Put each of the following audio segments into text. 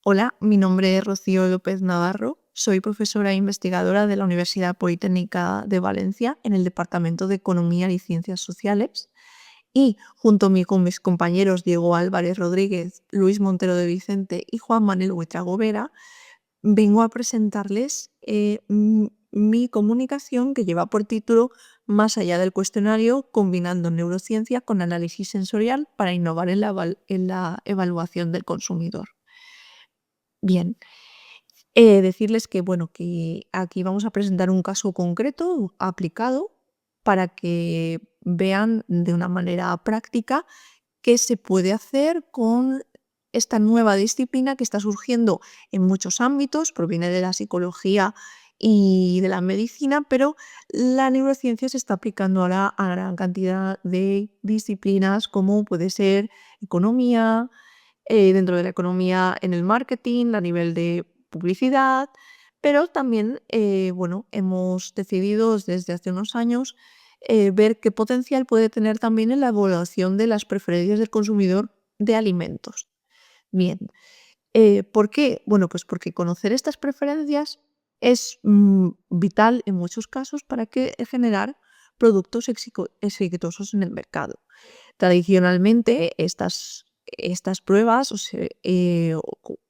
Hola, mi nombre es Rocío López Navarro, soy profesora e investigadora de la Universidad Politécnica de Valencia en el Departamento de Economía y Ciencias Sociales y junto con mis compañeros Diego Álvarez Rodríguez, Luis Montero de Vicente y Juan Manuel Buitrago-Vera, vengo a presentarles mi comunicación que lleva por título Más allá del cuestionario, combinando neurociencia con análisis sensorial para innovar en la evaluación del consumidor. Bien, decirles que, bueno, que aquí vamos a presentar un caso concreto aplicado para que vean de una manera práctica qué se puede hacer con esta nueva disciplina que está surgiendo en muchos ámbitos, proviene de la psicología y de la medicina, pero la neurociencia se está aplicando ahora a gran cantidad de disciplinas como puede ser economía, dentro de la economía en el marketing, a nivel de publicidad, pero también, bueno, hemos decidido desde hace unos años ver qué potencial puede tener también en la evaluación de las preferencias del consumidor de alimentos. Bien, ¿por qué? Bueno, pues porque conocer estas preferencias es vital en muchos casos para generar productos exitosos en el mercado. Tradicionalmente, estas pruebas,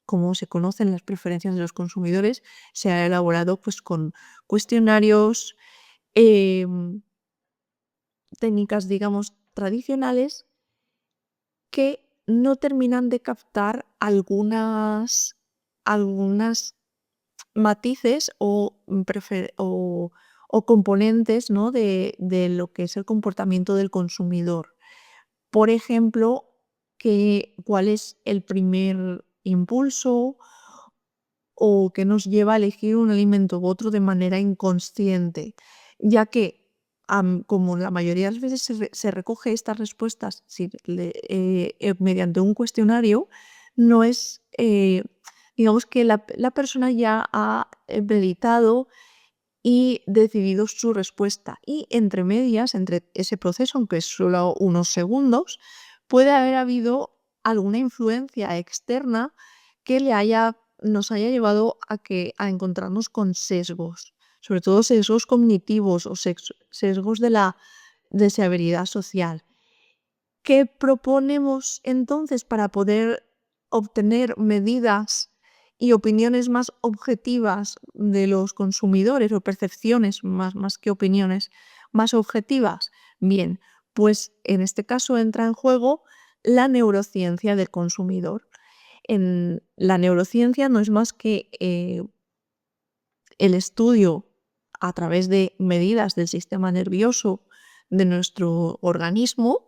como se conocen las preferencias de los consumidores, se ha elaborado pues, con cuestionarios, em, técnicas, digamos, tradicionales que no terminan de captar algunas matices o componentes, ¿no? de lo que es el comportamiento del consumidor. Por ejemplo, cuál es el primer impulso o qué nos lleva a elegir un alimento u otro de manera inconsciente, ya que, como la mayoría de las veces se recoge estas respuestas mediante un cuestionario, no es, digamos que la persona ya ha meditado y decidido su respuesta. Y entre medias, entre ese proceso, aunque es solo unos segundos, puede haber habido alguna influencia externa que nos haya llevado a encontrarnos con sesgos, sobre todo sesgos cognitivos o sesgos de la deseabilidad social. ¿Qué proponemos entonces para poder obtener medidas y opiniones más objetivas de los consumidores o percepciones más que opiniones más objetivas? Bien, pues en este caso entra en juego la neurociencia del consumidor. En la neurociencia no es más que el estudio a través de medidas del sistema nervioso de nuestro organismo,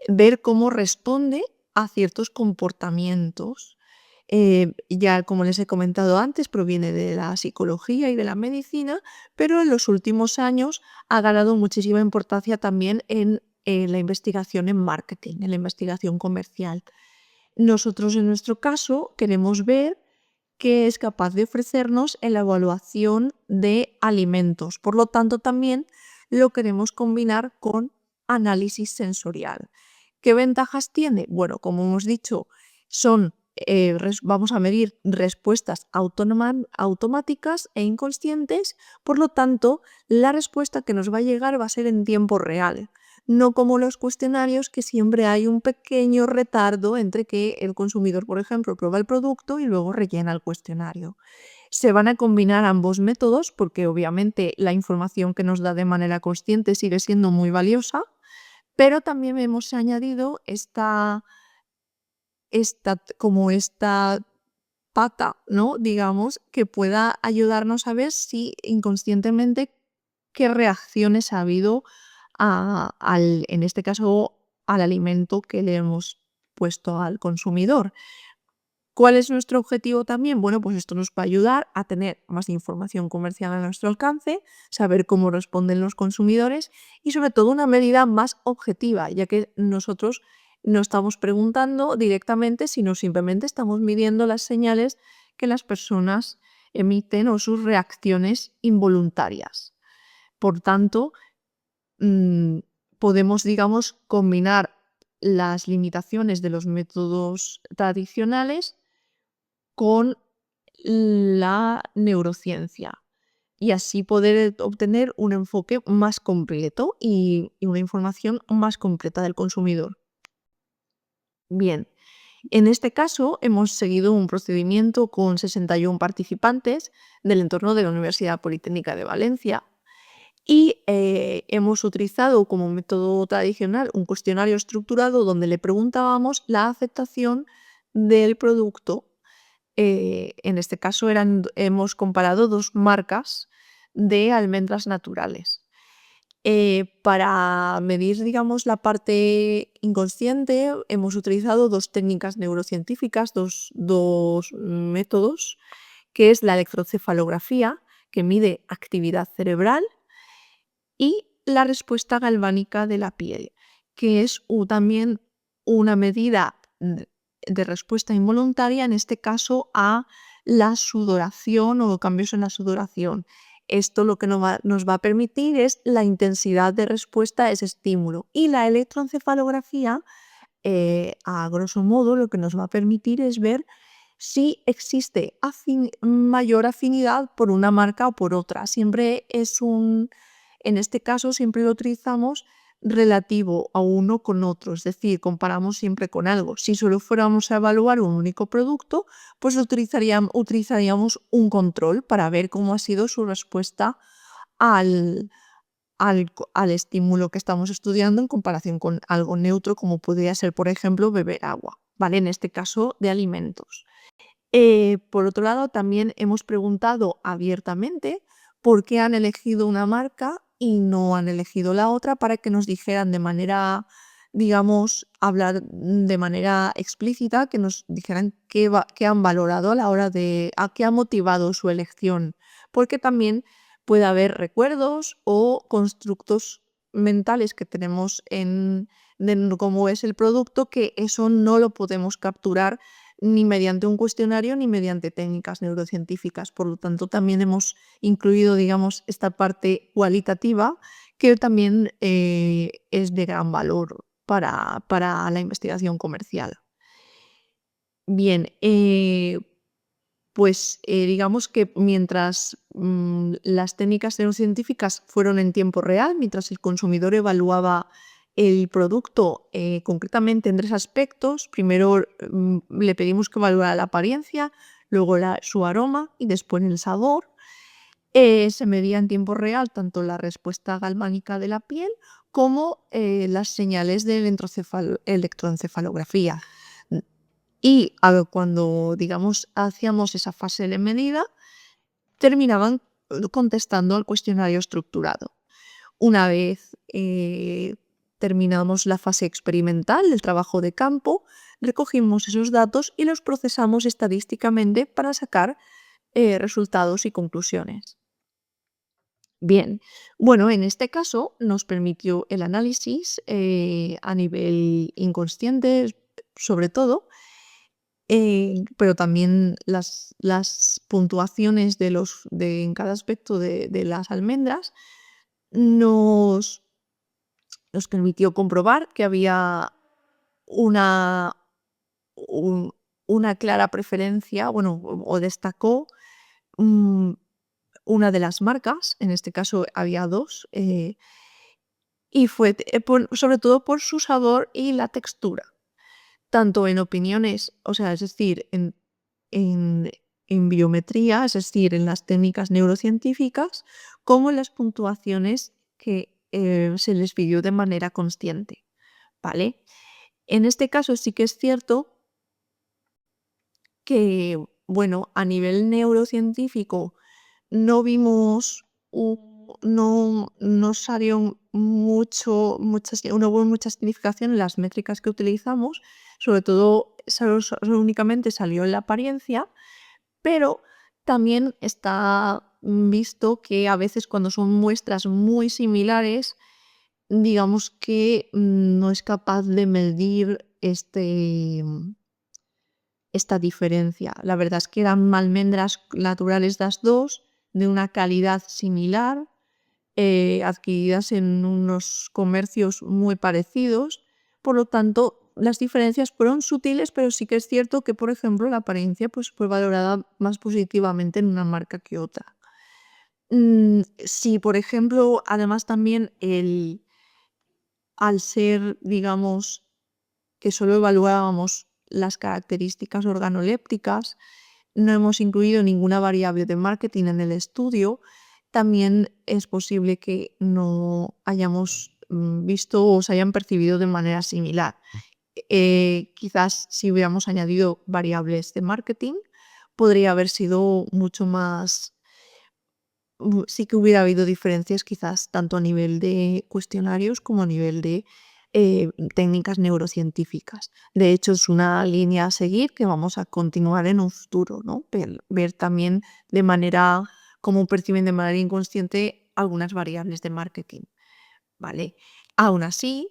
ver cómo responde a ciertos comportamientos. Ya como les he comentado antes, proviene de la psicología y de la medicina, pero en los últimos años ha ganado muchísima importancia también en la investigación en marketing, en la investigación comercial. Nosotros en nuestro caso queremos ver qué es capaz de ofrecernos en la evaluación de alimentos. Por lo tanto, también lo queremos combinar con análisis sensorial. ¿Qué ventajas tiene? Bueno, como hemos dicho, vamos a medir respuestas automáticas e inconscientes, por lo tanto, la respuesta que nos va a llegar va a ser en tiempo real. No como los cuestionarios, que siempre hay un pequeño retardo entre que el consumidor, por ejemplo, prueba el producto y luego rellena el cuestionario. Se van a combinar ambos métodos porque obviamente la información que nos da de manera consciente sigue siendo muy valiosa, pero también hemos añadido esta pata, ¿no? Digamos, que pueda ayudarnos a ver si inconscientemente qué reacciones ha habido en este caso, al alimento que le hemos puesto al consumidor. ¿Cuál es nuestro objetivo también? Bueno, pues esto nos va a ayudar a tener más información comercial a nuestro alcance, saber cómo responden los consumidores y sobre todo una medida más objetiva, ya que nosotros no estamos preguntando directamente, sino simplemente estamos midiendo las señales que las personas emiten o sus reacciones involuntarias. Por tanto, mm, podemos, digamos, combinar las limitaciones de los métodos tradicionales con la neurociencia y así poder obtener un enfoque más completo y una información más completa del consumidor. Bien, en este caso hemos seguido un procedimiento con 61 participantes del entorno de la Universidad Politécnica de Valencia y hemos utilizado como método tradicional un cuestionario estructurado donde le preguntábamos la aceptación del producto. En este caso hemos comparado dos marcas de almendras naturales. Para medir, digamos, la parte inconsciente, hemos utilizado dos técnicas neurocientíficas, dos métodos, que es la electrocefalografía, que mide actividad cerebral, y la respuesta galvánica de la piel, que es también una medida de respuesta involuntaria, en este caso a la sudoración o cambios en la sudoración. Esto lo que nos va a permitir es la intensidad de respuesta a ese estímulo. Y la electroencefalografía, a grosso modo, lo que nos va a permitir es ver si existe mayor afinidad por una marca o por otra. En este caso siempre lo utilizamos relativo a uno con otro, es decir, comparamos siempre con algo. Si solo fuéramos a evaluar un único producto, pues utilizaríamos un control para ver cómo ha sido su respuesta al estímulo que estamos estudiando en comparación con algo neutro como podría ser, por ejemplo, beber agua, ¿vale? En este caso, de alimentos. Por otro lado, también hemos preguntado abiertamente por qué han elegido una marca y no han elegido la otra para que nos dijeran de manera, digamos, hablar de manera explícita, que nos dijeran qué han valorado a la hora a qué ha motivado su elección, porque también puede haber recuerdos o constructos mentales que tenemos de cómo es el producto, que eso no lo podemos capturar ni mediante un cuestionario ni mediante técnicas neurocientíficas. Por lo tanto, también hemos incluido, digamos, esta parte cualitativa que también es de gran valor para la investigación comercial. Bien, pues digamos que mientras las técnicas neurocientíficas fueron en tiempo real, mientras el consumidor evaluaba el producto concretamente en tres aspectos. Primero le pedimos que evaluara la apariencia, luego su aroma y después el sabor. Se medía en tiempo real tanto la respuesta galvánica de la piel como las señales de electroencefalografía. Y cuando, digamos, hacíamos esa fase de medida, terminaban contestando al cuestionario estructurado. Una vez terminamos la fase experimental del trabajo de campo, recogimos esos datos y los procesamos estadísticamente para sacar resultados y conclusiones. Bien, bueno, en este caso nos permitió el análisis a nivel inconsciente, sobre todo, pero también las puntuaciones en cada aspecto de las almendras nos permitió comprobar que había una, una clara preferencia, bueno, o destacó una de las marcas, en este caso había dos, y fue sobre todo por su sabor y la textura, tanto en opiniones, o sea, es decir, en, en biometría, es decir, en las técnicas neurocientíficas, como en las puntuaciones que se les pidió de manera consciente, ¿vale? En este caso sí que es cierto que, bueno, a nivel neurocientífico no vimos, no salió no hubo mucha significación en las métricas que utilizamos, sobre todo únicamente salió en la apariencia, pero también está visto que a veces cuando son muestras muy similares, digamos que no es capaz de medir esta diferencia. La verdad es que eran almendras naturales las dos, de una calidad similar, adquiridas en unos comercios muy parecidos. Por lo tanto, las diferencias fueron sutiles, pero sí que es cierto que, por ejemplo, la apariencia, pues, fue valorada más positivamente en una marca que otra. Si, por ejemplo, además también al ser, digamos, que solo evaluábamos las características organolépticas, no hemos incluido ninguna variable de marketing en el estudio, también es posible que no hayamos visto o se hayan percibido de manera similar. Quizás si hubiéramos añadido variables de marketing, podría haber sido mucho más. Sí que hubiera habido diferencias quizás tanto a nivel de cuestionarios como a nivel de técnicas neurocientíficas. De hecho, es una línea a seguir que vamos a continuar en un futuro, ¿no? Ver también de manera, cómo perciben de manera inconsciente algunas variables de marketing, ¿vale? Aún así,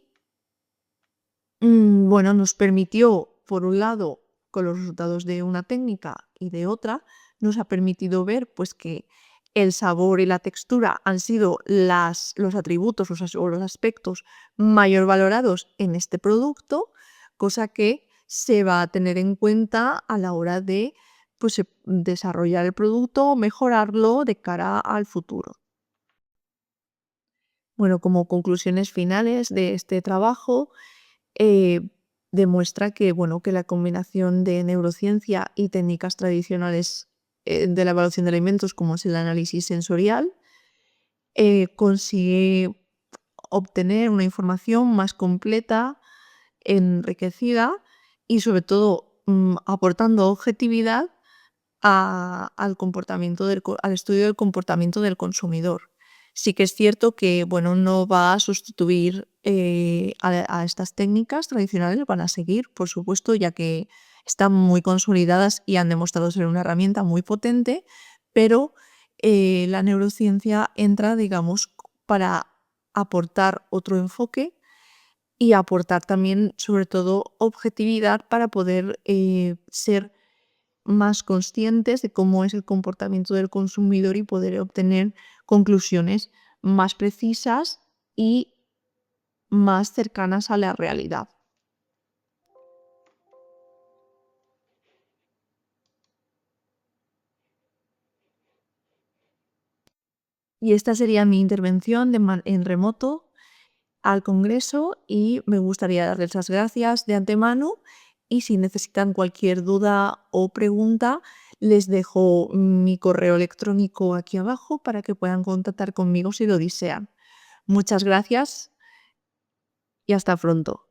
bueno, nos permitió, por un lado, con los resultados de una técnica y de otra, nos ha permitido ver pues que el sabor y la textura han sido los atributos o los aspectos mayor valorados en este producto, cosa que se va a tener en cuenta a la hora de pues, desarrollar el producto o mejorarlo de cara al futuro. Bueno, como conclusiones finales de este trabajo, eh, demuestra que, bueno, que la combinación de neurociencia y técnicas tradicionales de la evaluación de alimentos, como es el análisis sensorial, consigue obtener una información más completa, enriquecida y sobre todo aportando objetividad al estudio del comportamiento del consumidor. Sí que es cierto que, bueno, no va a sustituir a estas técnicas tradicionales, van a seguir, por supuesto, ya que están muy consolidadas y han demostrado ser una herramienta muy potente, pero la neurociencia entra, digamos, para aportar otro enfoque y aportar también, sobre todo, objetividad para poder ser más conscientes de cómo es el comportamiento del consumidor y poder obtener conclusiones más precisas y más cercanas a la realidad. Y esta sería mi intervención en remoto al Congreso y me gustaría darles las gracias de antemano y si necesitan cualquier duda o pregunta, les dejo mi correo electrónico aquí abajo para que puedan contactar conmigo si lo desean. Muchas gracias y hasta pronto.